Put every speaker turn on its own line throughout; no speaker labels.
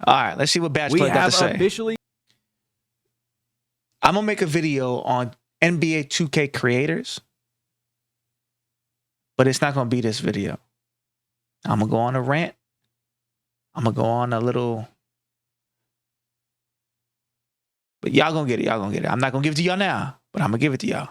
All right, let's see what BadgePlug got to say. I'm going to make a video on NBA 2K creators, but it's not going to be this video. I'm going to go on a rant. I'm going to go on a little... But y'all going to get it. Y'all going to get it. I'm not going to give it to y'all now, but I'm going to give it to y'all.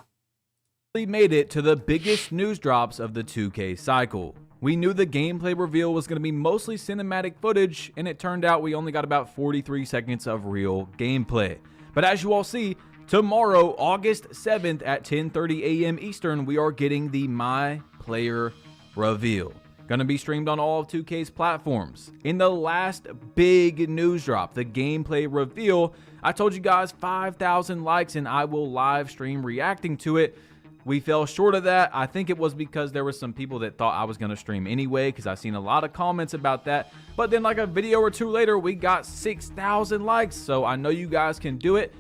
Made it to the biggest news drops of the 2K cycle. We knew the gameplay reveal was going to be mostly cinematic footage, and it turned out we only got about 43 seconds of real gameplay. But as you all see, tomorrow, August 7th at 10:30 a.m. Eastern, we are getting the My Player reveal. Going to be streamed on all of 2K's platforms. In the last big news drop, the gameplay reveal, I told you guys 5,000 likes and I will live stream reacting to it. We fell short of that. I think it was because there were some people that thought I was going to stream anyway, because I've seen a lot of comments about that. But then like a video or two later, we got 6,000 likes. So I know you guys can do it.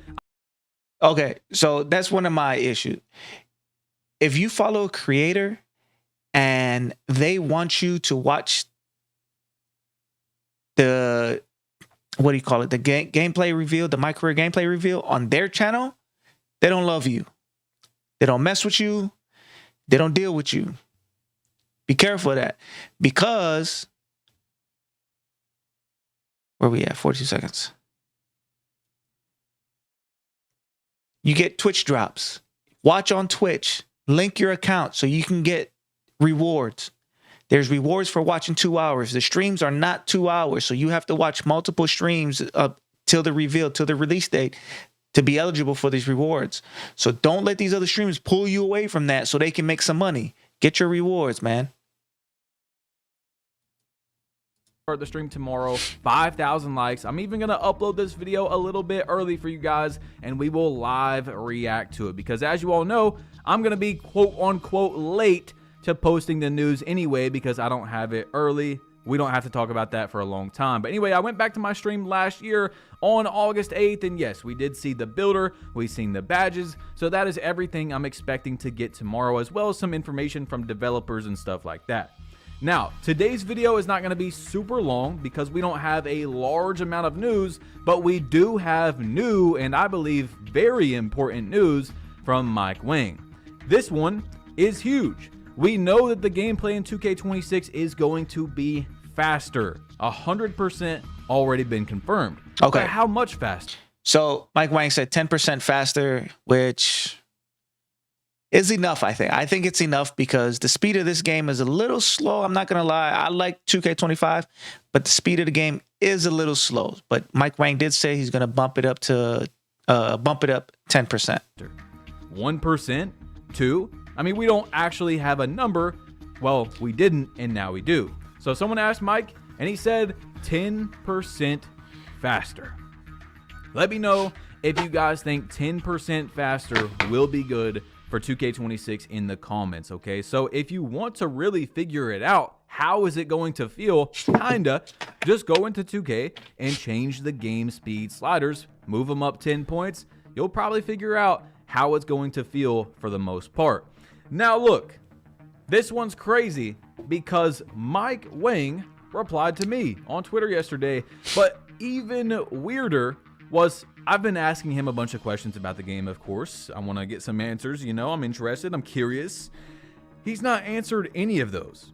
Okay, so that's one of my issues. If you follow a creator and they want you to watch the, what do you call it? The gameplay reveal, the My Career gameplay reveal on their channel, they don't love you. They don't mess with you. They don't deal with you. Be careful of that. Because, where we at? 42 seconds. You get Twitch drops. Watch on Twitch. Link your account so you can get rewards. There's rewards for watching 2 hours. The streams are not 2 hours, so you have to watch multiple streams up till the reveal, till the release date, to be eligible for these rewards. So don't let these other streamers pull you away from that so they can make some money. Get your rewards, man.
Start the stream tomorrow, 5,000 likes. I'm even going to upload this video a little bit early for you guys, and we will live react to it. Because as you all know, I'm going to be quote-unquote late to posting the news anyway, because I don't have it early. We don't have to talk about that for a long time. But anyway, I went back to my stream last year on August 8th, and yes, we did see the builder, we've seen the badges, so that is everything I'm expecting to get tomorrow, as well as some information from developers and stuff like that. Now, today's video is not going to be super long because we don't have a large amount of news, but we do have new and I believe very important news from Mike Wang. This one is huge. We know that the gameplay in 2K26 is going to be faster. 100% already been confirmed.
Okay.
But how much faster?
So Mike Wang said 10% faster, which is enough, I think. I think it's enough because the speed of this game is a little slow. I'm not going to lie. I like 2K25, but the speed of the game is a little slow. But Mike Wang did say he's going to bump it up 10%.
1%? 2? I mean, we don't actually have a number. Well, we didn't, and now we do. So someone asked Mike, and he said 10% faster. Let me know if you guys think 10% faster will be good for 2K26 in the comments, okay? So if you want to really figure it out, how is it going to feel? Kinda. Just go into 2K and change the game speed sliders, move them up 10 points. You'll probably figure out how it's going to feel for the most part. Now look, this one's crazy because Mike Wang replied to me on Twitter yesterday, but even weirder was I've been asking him a bunch of questions about the game, of course. I want to get some answers, you know, I'm interested, I'm curious. He's not answered any of those,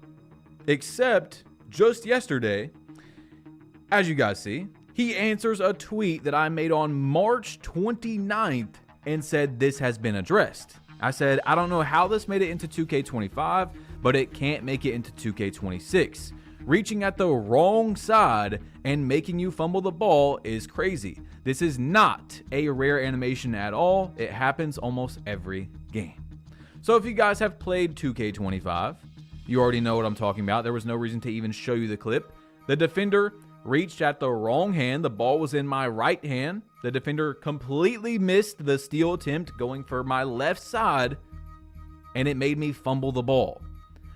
except just yesterday, as you guys see, he answers a tweet that I made on March 29th and said this has been addressed. I said, I don't know how this made it into 2K25, but it can't make it into 2K26. Reaching at the wrong side and making you fumble the ball is crazy. This is not a rare animation at all. It happens almost every game. So if you guys have played 2K25, you already know what I'm talking about. There was no reason to even show you the clip. The defender reached at the wrong hand. The ball was in my right hand. The defender completely missed the steal attempt going for my left side, and it made me fumble the ball.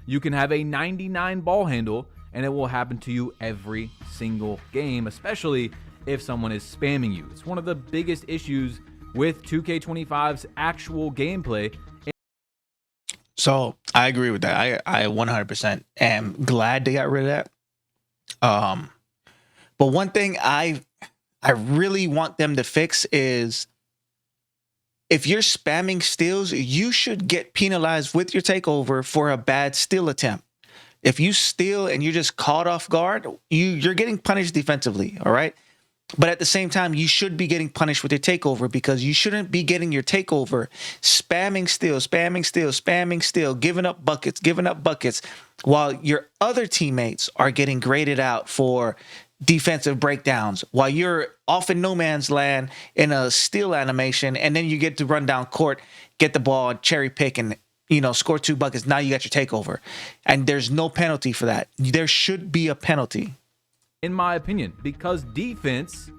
You can have a 99 ball handle, and it will happen to you every single game, especially if someone is spamming you. It's one of the biggest issues with 2K25's actual gameplay.
So I agree with that. I 100% am glad they got rid of that. But one thing I really want them to fix is if you're spamming steals, you should get penalized with your takeover for a bad steal attempt. If you steal and you're just caught off guard, you're getting punished defensively, all right? But at the same time, you should be getting punished with your takeover because you shouldn't be getting your takeover spamming steal, giving up buckets while your other teammates are getting graded out for defensive breakdowns while you're off in no man's land in a steal animation, and then you get to run down court, get the ball, cherry pick, and score 2 buckets. Now you got your takeover, and there's no penalty for that. There should be a penalty,
in my opinion, because defense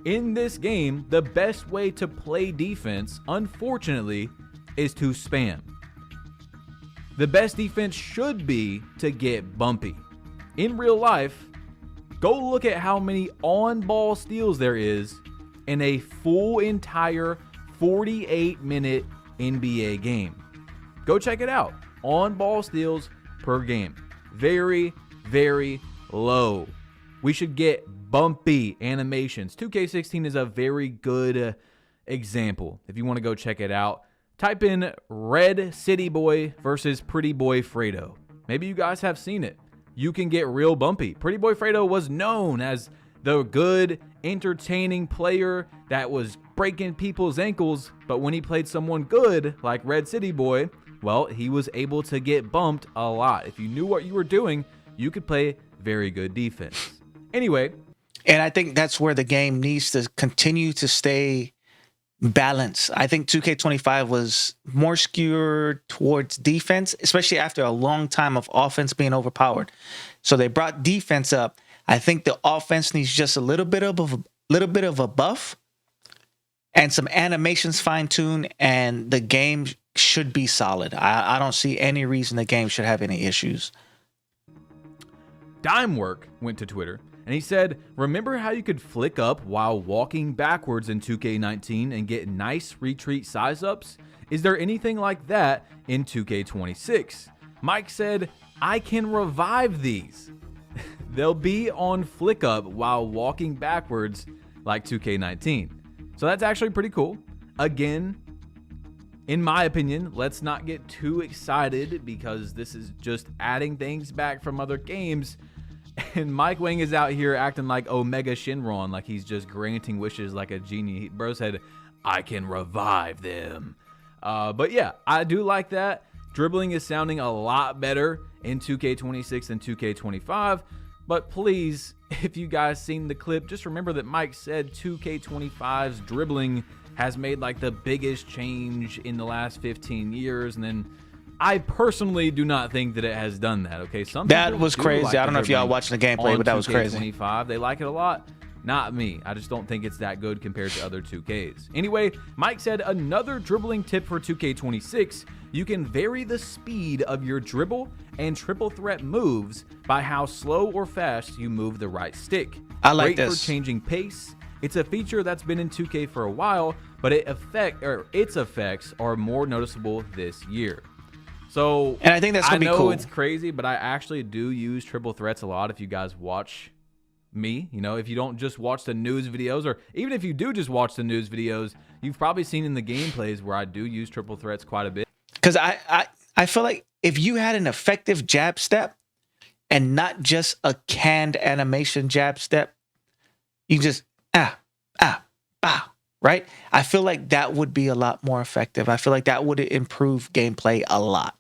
in this game, the best way to play defense, unfortunately, is to spam. The best defense should be to get bumpy. In real life, go look at how many on-ball steals there is in a full entire 48-minute NBA game. Go check it out. On-ball steals per game. Very, very low. We should get bumpy animations. 2K16 is a very good example. If you want to go check it out, type in Red City Boy versus Pretty Boy Fredo. Maybe you guys have seen it. You can get real bumpy. Pretty Boy Fredo was known as the good, entertaining player that was breaking people's ankles, but when he played someone good, like Red City Boy, well, he was able to get bumped a lot. If you knew what you were doing, you could play very good defense. Anyway.
And I think that's where the game needs to continue to stay balanced. I think 2K25 was more skewed towards defense, especially after a long time of offense being overpowered. So they brought defense up. I think the offense needs just a little bit of a buff and some animations fine-tuned, and the game should be solid. I don't see any reason the game should have any issues.
Dimework went to Twitter and he said, remember how you could flick up while walking backwards in 2K19 and get nice retreat size ups? Is there anything like that in 2K26? Mike said, I can revive these. They'll be on flick up while walking backwards like 2K19. So that's actually pretty cool. Again, in my opinion, let's not get too excited because this is just adding things back from other games. And Mike Wang is out here acting like Omega Shenron, like he's just granting wishes like a genie. Bro said, I can revive them. But yeah, I do like that. Dribbling is sounding a lot better in 2K26 than 2K25. But please, if you guys seen the clip, just remember that Mike said 2K25's dribbling has made like the biggest change in the last 15 years. And then I personally do not think that it has done that. Okay,
that was crazy. Like I don't know if y'all watching the gameplay, but that was crazy.
25, they like it a lot. Not me. I just don't think it's that good compared to other 2Ks. Anyway, Mike said another dribbling tip for 2K26: you can vary the speed of your dribble and triple threat moves by how slow or fast you move the right stick.
I like
Great
this
for changing pace. It's a feature that's been in 2K for a while, but its effects are more noticeable this year. So,
and I think that's gonna be cool.
I know it's crazy, but I actually do use triple threats a lot. If you guys watch me, if you don't just watch the news videos, or even if you do just watch the news videos, you've probably seen in the gameplays where I do use triple threats quite a bit.
Because I feel like if you had an effective jab step and not just a canned animation jab step, you just right? I feel like that would be a lot more effective. I feel like that would improve gameplay a lot.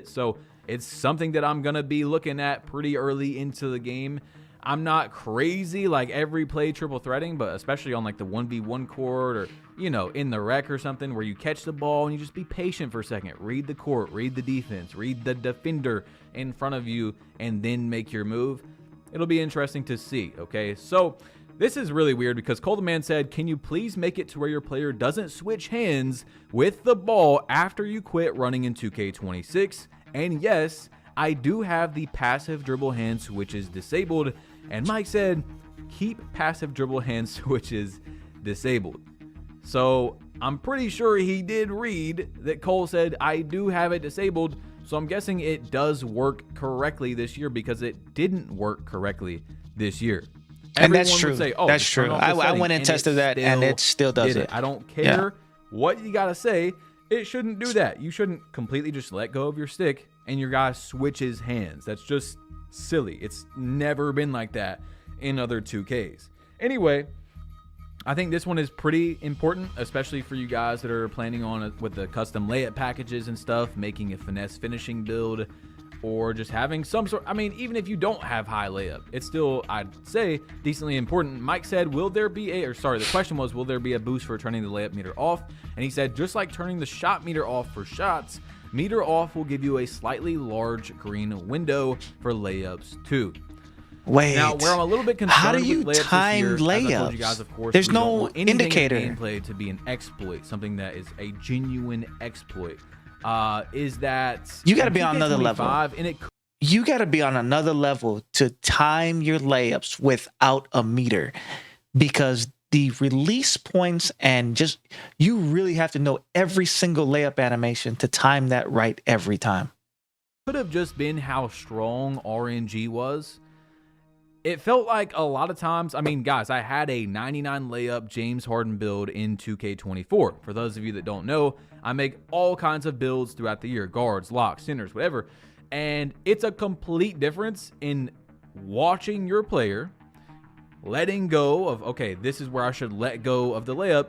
So it's something that I'm going to be looking at pretty early into the game. I'm not crazy like every play triple threading, but especially on like the 1v1 court or, in the rec or something where you catch the ball and you just be patient for a second. Read the court, read the defense, read the defender in front of you, and then make your move. It'll be interesting to see, okay? So this is really weird because Coldeman said, can you please make it to where your player doesn't switch hands with the ball after you quit running in 2K26? And yes, I do have the passive dribble hand switches disabled. And Mike said, keep passive dribble hand switches disabled. So I'm pretty sure he did read that Cole said, I do have it disabled. So I'm guessing it does work correctly this year because it didn't work correctly this year.
And that's
Everyone
true.
would say, "Oh,
That's
just turn
true.
off this
I
setting,"
went and
it
tested that, and it still does
did
it.
I don't
Yeah.
care what you gotta say. It shouldn't do that. You shouldn't completely just let go of your stick and your guy switches hands. That's just silly. It's never been like that in other 2Ks. Anyway, I think this one is pretty important, especially for you guys that are planning on it with the custom layup packages and stuff, making a finesse finishing build, or just having some sort. I mean, even if you don't have high layup, it's still, I'd say, decently important. Mike said, the question was, will there be a boost for turning the layup meter off? And he said, just like turning the shot meter off for shots, meter off will give you a slightly large green window for layups too.
Wait.
Now, where I'm a little bit concerned
how do you
with layups
time
this year,
layups?
as I told you guys, of course,
There's
we don't
no
want anything
indicator.
in the gameplay to be an exploit, something that is a genuine exploit. Is that
You gotta be on another level.
And it
You got to be on another level to time your layups without a meter, because the release points and just you really have to know every single layup animation to time that right every time.
could have just been how strong RNG was. It felt like a lot of times, I mean, guys, I had a 99 layup James Harden build in 2K24. For those of you that don't know, I make all kinds of builds throughout the year, guards, locks, centers, whatever. And it's a complete difference in watching your player, letting go of, okay, this is where I should let go of the layup,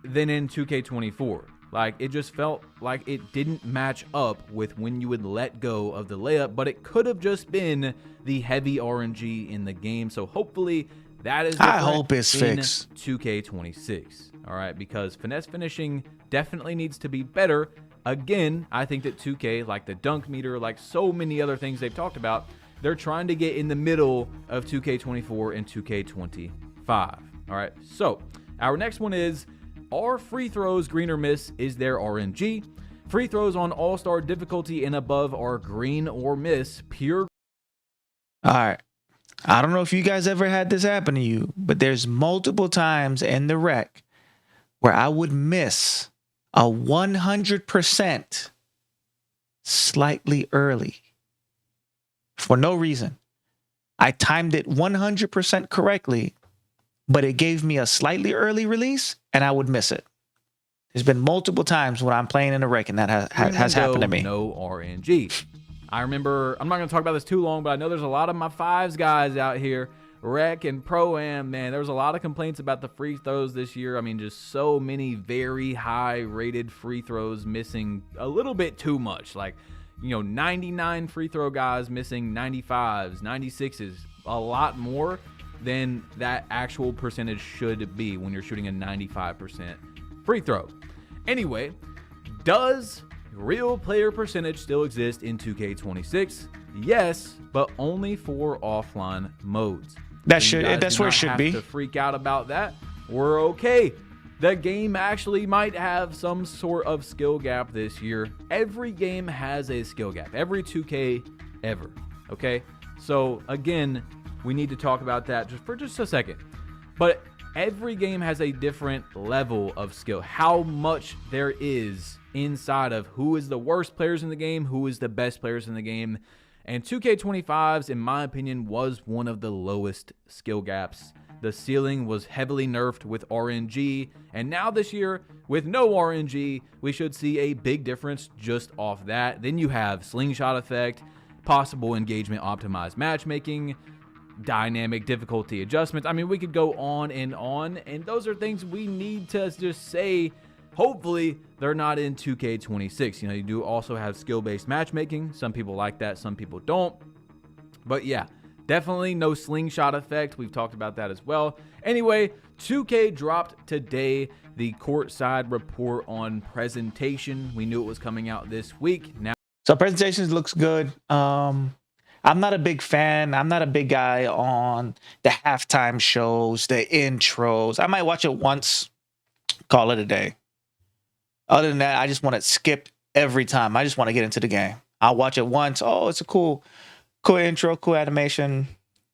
than in 2K24. Like, it just felt like it didn't match up with when you would let go of the layup, but it could have just been the heavy RNG in the game. So hopefully that is
I
different
hope it's
in
fixed.
2K26. All right, because finesse finishing definitely needs to be better. Again, I think that 2K, like the dunk meter, like so many other things they've talked about, they're trying to get in the middle of 2K24 and 2K25. All right, so our next one is, are free throws green or miss? Is there RNG? Free throws on all-star difficulty and above are green or miss. Pure.
All right. I don't know if you guys ever had this happen to you, but there's multiple times in the rec where I would miss a 100% slightly early for no reason. I timed it 100% correctly, but it gave me a slightly early release and I would miss it. There's been multiple times when I'm playing in a rec and that has happened to me.
No RNG. I remember, I'm not going to talk about this too long, but I know there's a lot of my fives guys out here, rec and pro-am, man. There was a lot of complaints about the free throws this year. I mean, just so many very high rated free throws missing a little bit too much. Like, 99 free throw guys missing 95s, 96s, a lot more than that actual percentage should be when you're shooting a 95% free throw. Anyway, does real player percentage still exist in 2K26? Yes, but only for offline modes.
That's
So you guys
that's
do
where it
not
should
have
be.
to freak out about that. We're okay. The game actually might have some sort of skill gap this year. Every game has a skill gap. Every 2K ever. Okay? So again, we need to talk about that for just a second. But every game has a different level of skill. How much there is inside of who is the worst players in the game, who is the best players in the game. And 2K25's, in my opinion, was one of the lowest skill gaps. The ceiling was heavily nerfed with RNG, and now this year, with no RNG, we should see a big difference just off that. Then you have slingshot effect, possible engagement optimized matchmaking, dynamic difficulty adjustments. I mean, we could go on, and those are things we need to just say. Hopefully, they're not in 2K26. You do also have skill-based matchmaking. Some people like that, some people don't. But yeah, definitely no slingshot effect. We've talked about that as well. Anyway, 2K dropped today the courtside report on presentation. We knew it was coming out this week. Now,
So presentations looks good. I'm not a big fan. I'm not a big guy on the halftime shows, the intros. I might watch it once, call it a day. Other than that, I just want it skipped every time. I just want to get into the game. I'll watch it once. Oh, it's a cool intro, cool animation.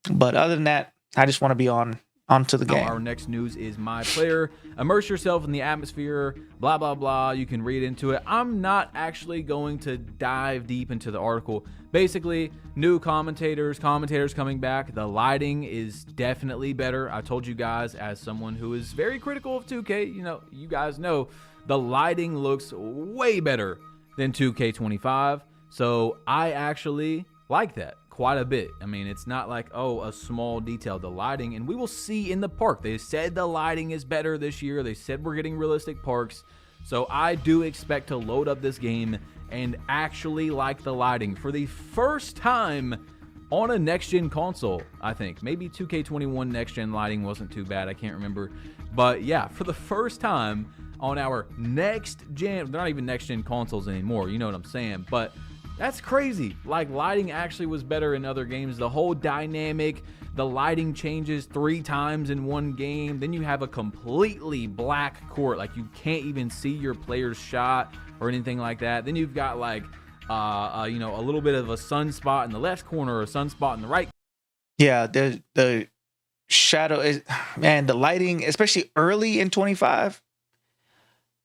But other than that, I just want to be on onto the
Now,
game.
our next news is my player. Immerse yourself in the atmosphere, blah, blah, blah. You can read into it. I'm not actually going to dive deep into the article. Basically, new commentators coming back. The lighting is definitely better. I told you guys, as someone who is very critical of 2K, you guys know the lighting looks way better than 2K25. So I actually like that quite a bit. I mean, it's not like, oh, a small detail, the lighting, and we will see in the park. They said the lighting is better this year. They said we're getting realistic parks. So I do expect to load up this game and actually like the lighting for the first time on a next-gen console, I think. Maybe 2K21 next-gen lighting wasn't too bad. I can't remember. But yeah, for the first time on our next-gen, they're not even next-gen consoles anymore. You know what I'm saying? But that's crazy. Like, lighting actually was better in other games. The whole dynamic, the lighting changes 3 times in one game. Then you have a completely black court. Like, you can't even see your player's shot or anything like that. Then you've got, like, a little bit of a sunspot in the left corner or a sunspot in the right.
Yeah, the shadow is, man, the lighting, especially early in 25,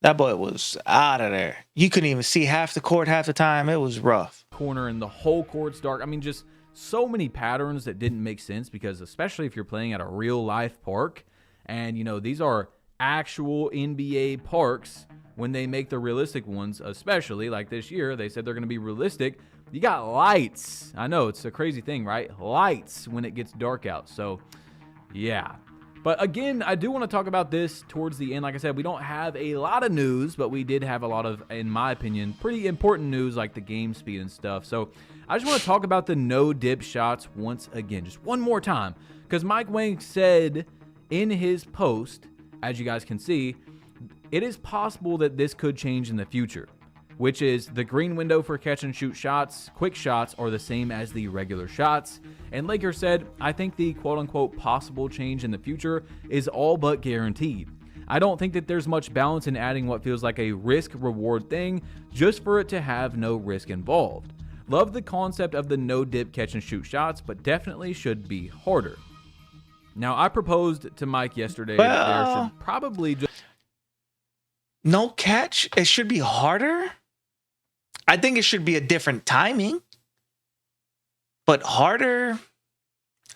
that boy was out of there. You couldn't even see half the court half the time. It was rough.
Corner and the whole court's dark. I mean, just so many patterns that didn't make sense, because especially if you're playing at a real life park, and these are actual NBA parks, when they make the realistic ones, especially like this year, they said they're going to be realistic. You got lights. I know, it's a crazy thing, right? Lights when it gets dark out. So yeah. But again, I do want to talk about this towards the end. Like I said, we don't have a lot of news, but we did have a lot of, in my opinion, pretty important news, like the game speed and stuff. So I just want to talk about the no-dip shots once again, just one more time. Because Mike Wang said in his post, as you guys can see, it is possible that this could change in the future, which is the green window for catch and shoot shots, quick shots, are the same as the regular shots. And Laker said, I think the quote-unquote possible change in the future is all but guaranteed. I don't think that there's much balance in adding what feels like a risk-reward thing just for it to have no risk involved. Love the concept of the no-dip catch and shoot shots, but definitely should be harder. Now, I proposed to Mike yesterday that there should probably just...
No catch? It should be harder? I think it should be a different timing. But harder?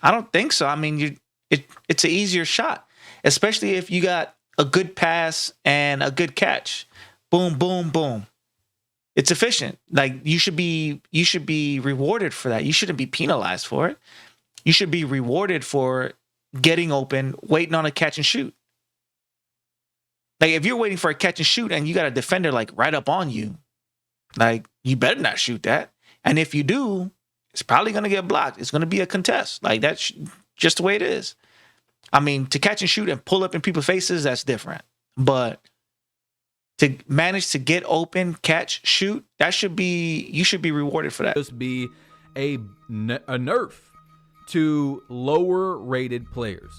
I don't think so. I mean, it's an easier shot, especially if you got a good pass and a good catch. Boom, boom, boom. It's efficient. Like, you should be rewarded for that. You shouldn't be penalized for it. You should be rewarded for getting open, waiting on a catch and shoot. Like, if you're waiting for a catch and shoot and you got a defender like right up on you, like, you better not shoot that. And if you do, it's probably going to get blocked. It's going to be a contest. Like, that's just the way it is. I mean, to catch and shoot and pull up in people's faces, that's different. But to manage to get open, catch, shoot, you should be rewarded for that.
Just be a nerf to lower rated players.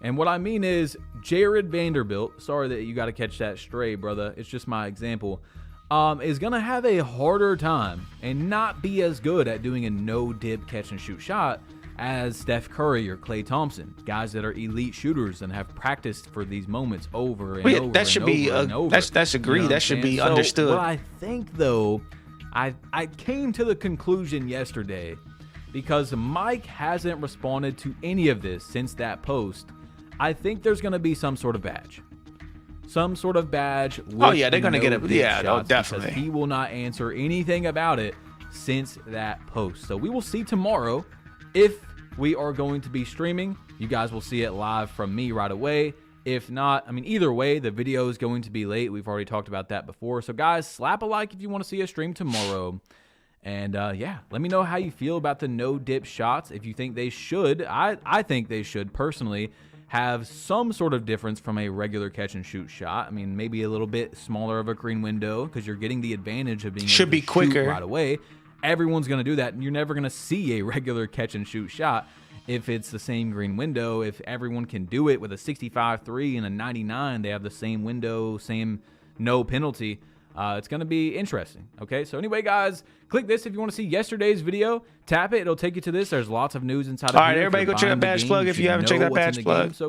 And what I mean is, Jared Vanderbilt, sorry that you got to catch that stray, brother, it's just my example, is going to have a harder time and not be as good at doing a no-dip catch-and-shoot shot as Steph Curry or Klay Thompson, guys that are elite shooters and have practiced for these moments over and over
that should be that's agreed. You know that should be understood.
What I think, though, I came to the conclusion yesterday, because Mike hasn't responded to any of this since that post. I think there's going to be some sort of badge. Some sort of badge.
Oh, yeah, they're going to get it. Yeah, no, definitely.
He will not answer anything about it since that post. So we will see tomorrow if we are going to be streaming. You guys will see it live from me right away. If not, I mean, either way, the video is going to be late. We've already talked about that before. So, guys, slap a like if you want to see a stream tomorrow. And, yeah, let me know how you feel about the no-dip shots. If you think they should, I think they should, personally, have some sort of difference from a regular catch-and-shoot shot. I mean, maybe a little bit smaller of a green window, because you're getting the advantage of being able to
quicker
shoot right away. Everyone's going to do that, and you're never going to see a regular catch-and-shoot shot if it's the same green window. If everyone can do it with a 65-3 and a 99, they have the same window, same no penalty. It's going to be interesting. Okay, so anyway, guys, click this if you want to see yesterday's video. Tap it. It'll take you to this. There's lots of news inside of
All right,
here.
everybody go check out BadgePlug if you haven't checked out BadgePlug.
So